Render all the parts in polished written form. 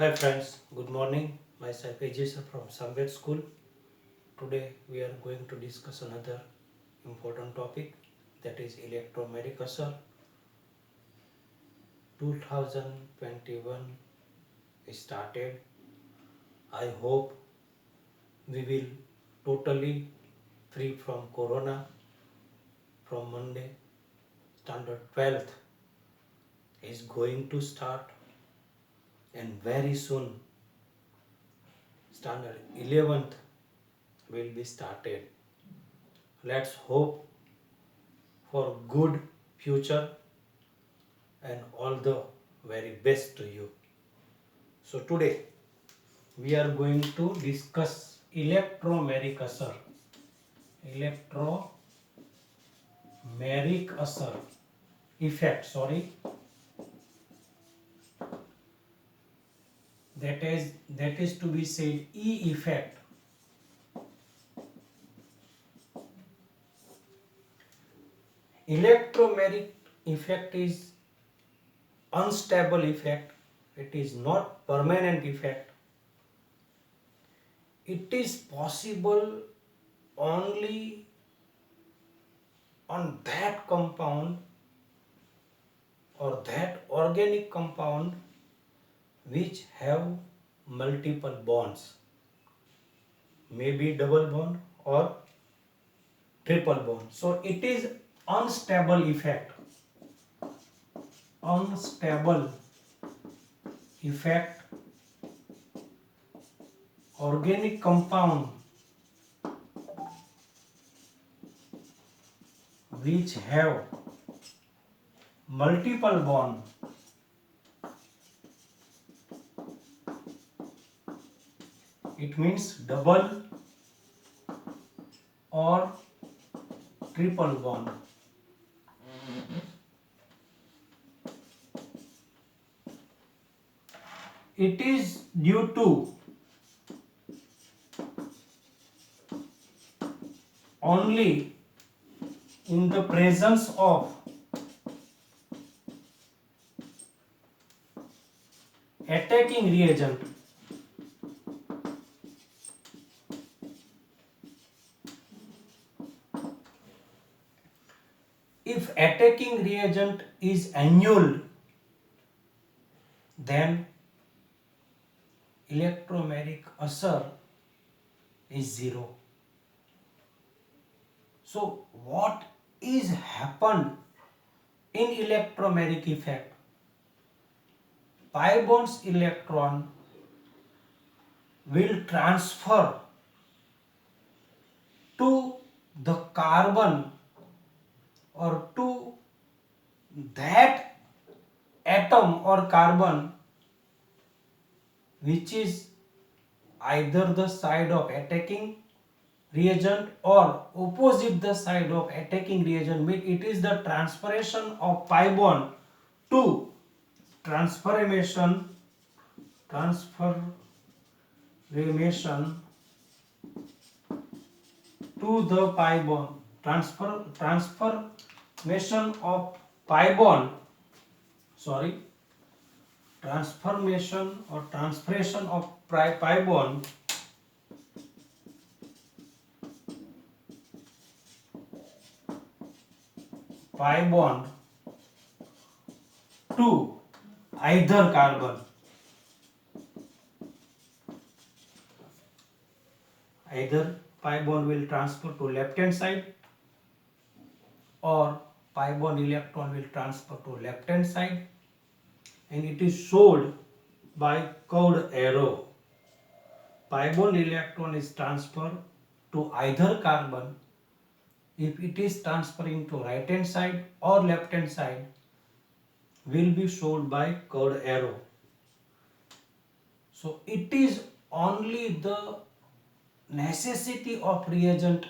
Hi friends, good morning. Myself Ajay sir from Samved School. Today we are going to discuss another important topic, that is electromagnetic assault. 2021 started. I hope we will totally free from corona from Monday. Standard 12th is going to start, and very soon standard 11th will be started. Let's hope for good future and all the very best to you. So today we are going to discuss electromagnetic assault. Electromagnetic assault effect. That is to be said E effect. Electromagnetic effect is unstable effect. It is not permanent effect. It is possible only on that compound or that organic compound which have multiple bonds, maybe double bond or triple bond. So it is unstable effect. Unstable effect, organic compound which have multiple bond, it means double or triple bond. It is due to only in the presence of attacking reagent. If attacking reagent is annulled, then electromagnetic assault is zero. So what is happened in electromagnetic effect? Pi bonds electron will transfer to the carbon or to that atom or carbon which is either the side of attacking reagent or opposite the side of attacking reagent. It is the transformation of pi bond to transformation to the pi bond. Transformation of pi bond, transformation or transferation of pi bond to either carbon. Either pi bond will transfer to left hand side or pi bond electron will transfer to left hand side, and it is showed by curved arrow. Pi bond electron is transferred to either carbon. If it is transferring to right hand side or left hand side, will be shown by curved arrow. So it is only the necessity of reagent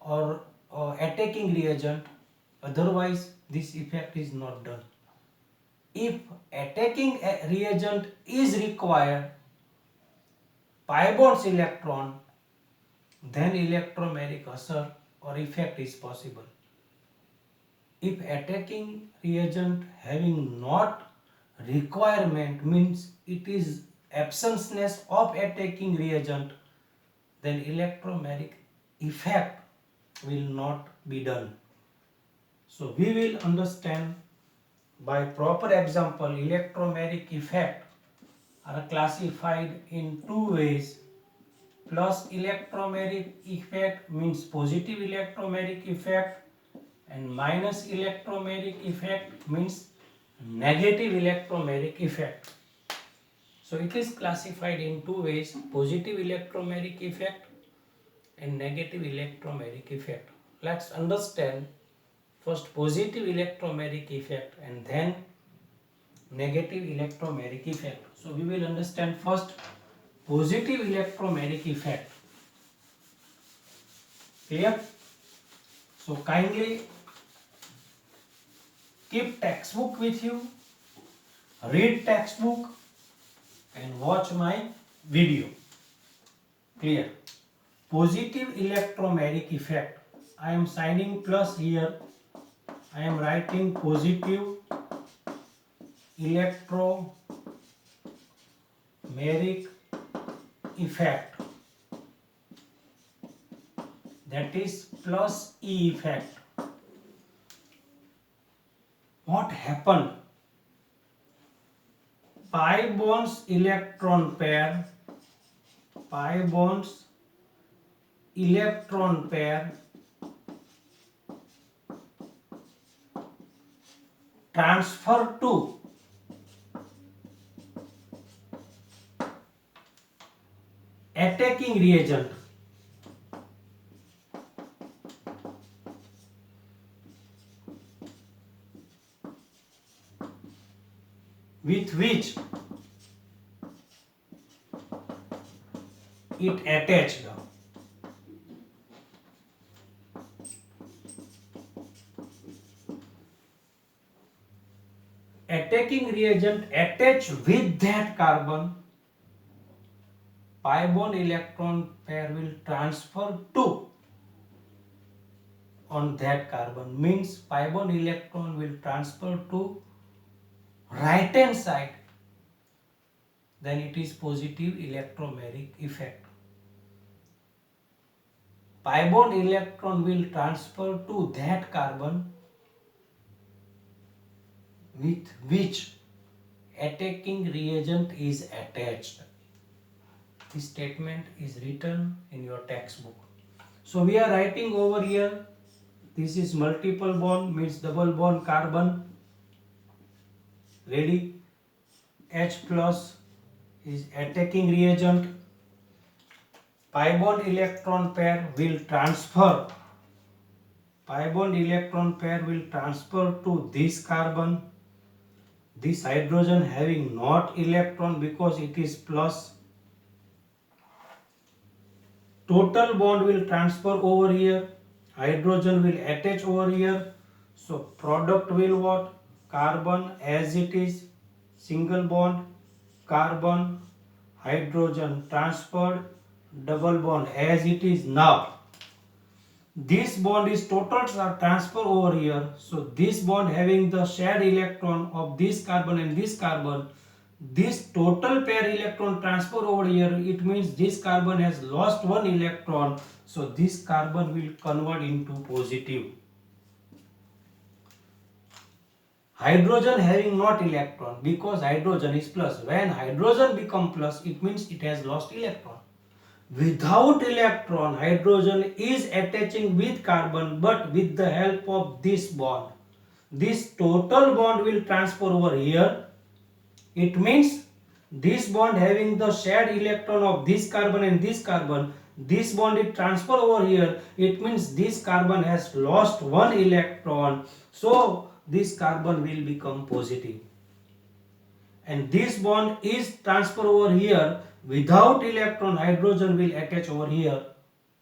or attacking reagent, otherwise this effect is not done. If attacking reagent is required, pi bonds electron, then electromagnetic assault or effect is possible. If attacking reagent having not requirement means it is absenceness of attacking reagent, then electromagnetic effect will not be done. So we will understand by proper example. Electromagnetic effect are classified in two ways. Plus electromagnetic effect means positive electromagnetic effect, and minus electromagnetic effect means negative electromagnetic effect. So it is classified in two ways: positive electromagnetic effect and negative electromagnetic effect. Let's understand first positive electromagnetic effect and then negative electromagnetic effect. So we will understand first positive electromagnetic effect. Clear? So kindly keep textbook with you, read textbook and watch my video. Clear? Positive electromagnetic effect. I am signing plus here. I am writing positive electromagnetic effect, that is plus E effect. What happened? Pi bonds electron pair, pi bonds electron pair transfer to attacking reagent, with which it attached. Attacking reagent attach with that carbon, pi bond electron pair will transfer to on that carbon, means pi bond electron will transfer to right hand side, then it is positive electromagnetic effect. Pi bond electron will transfer to that carbon with which attacking reagent is attached. This statement is written in your textbook. So we are writing over here, this is multiple bond, means double bond carbon. Ready? H plus is attacking reagent. Pi bond electron pair will transfer. Pi bond electron pair will transfer to this carbon. This hydrogen having not electron because it is plus. Total bond will transfer over here. Hydrogen will attach over here. So product will what? Carbon as it is. Single bond. Carbon. Hydrogen transferred. Double bond as it is now. This bond is total transfer over here. So this bond having the shared electron of this carbon and this carbon, this total pair electron transfer over here, it means this carbon has lost one electron. So this carbon will convert into positive. Hydrogen having not electron because hydrogen is plus. When hydrogen become plus, it means it has lost electron. Without electron, hydrogen is attaching with carbon, but with the help of this bond. This total bond will transfer over here. It means this bond having the shared electron of this carbon and this carbon, this bond is transfer over here. It means this carbon has lost one electron. So this carbon will become positive. And this bond is transfer over here. Without electron, hydrogen will attach over here.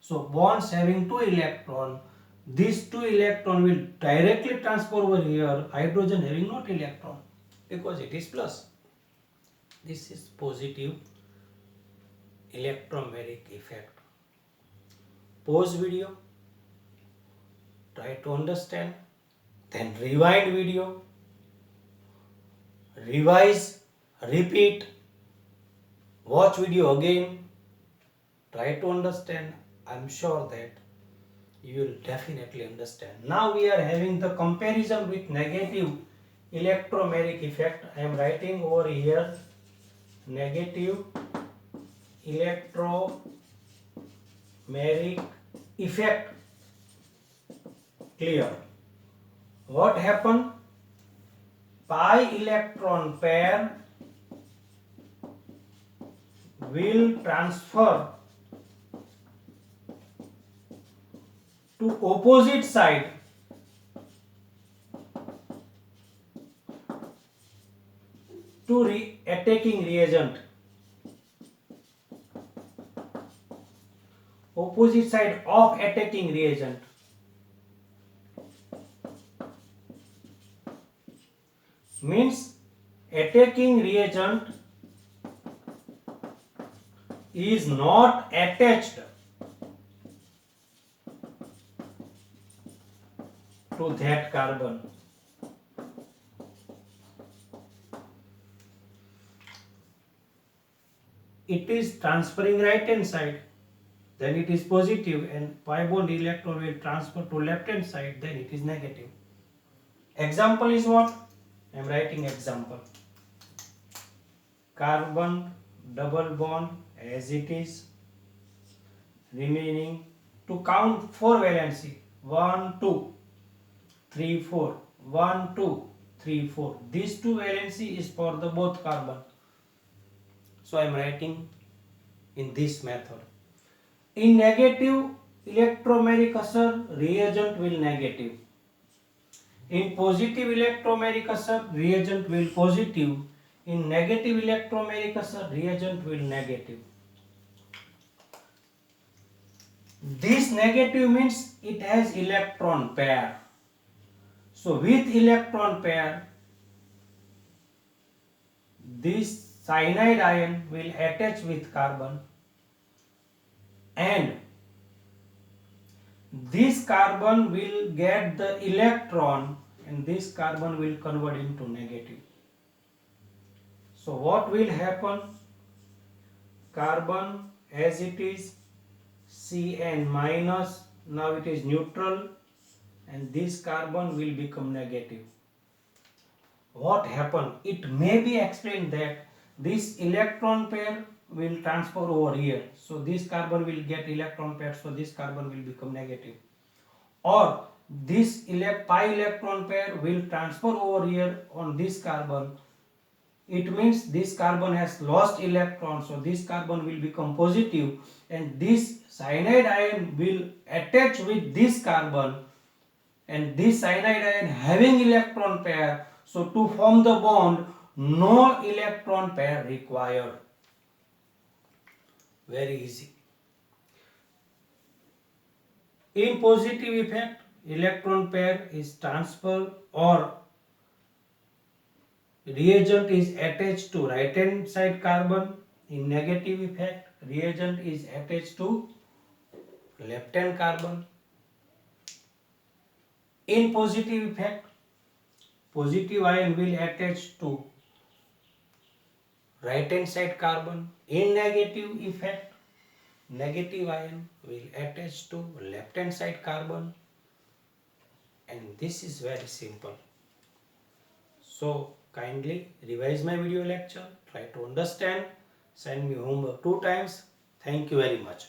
So bonds having two electron, these two electron will directly transfer over here. Hydrogen having not electron because it is plus. This is positive electromagnetic effect. Pause video, try to understand, then rewind video, revise, repeat, watch video again, try to understand. I'm sure that you will definitely understand. Now we are having the comparison with negative electromagnetic effect. I am writing over here negative electromagnetic effect. Clear? What happened? Pi electron pair will transfer to opposite side to attacking reagent. Opposite side of attacking reagent. Means attacking reagent is not attached to that carbon. It is transferring right hand side, then it is positive, and pi bond electron will transfer to left hand side, then it is negative. Example is what? I am writing example. Carbon double bond as it is, remaining to count 4 valency. 1, 2, 3, 4. 1, 2, 3, 4. These 2 valency is for the both carbon. So I am writing in this method. In negative electromagnetic assert, reagent will negative. In positive electromagnetic assert, reagent will positive. In negative electromagnetic assert, reagent will negative. This negative means it has electron pair. So with electron pair, this cyanide ion will attach with carbon, and this carbon will get the electron, and this carbon will convert into negative. So what will happen? Carbon as it is, Cn minus, now it is neutral, and this carbon will become negative. What happened? It may be explained that this electron pair will transfer over here. So this carbon will get electron pair, so this carbon will become negative. Or this pi electron pair will transfer over here on this carbon. It means this carbon has lost electron, so this carbon will become positive, and this cyanide ion will attach with this carbon, and this cyanide ion having electron pair, so to form the bond, no electron pair required. Very easy. In positive effect, electron pair is transferred or reagent is attached to right hand side carbon. In negative effect, reagent is attached to left hand carbon. In positive effect, positive ion will attach to right hand side carbon. In negative effect, negative ion will attach to left hand side carbon, and this is very simple. So kindly revise my video lecture, try to understand, send me homework 2 times. Thank you very much.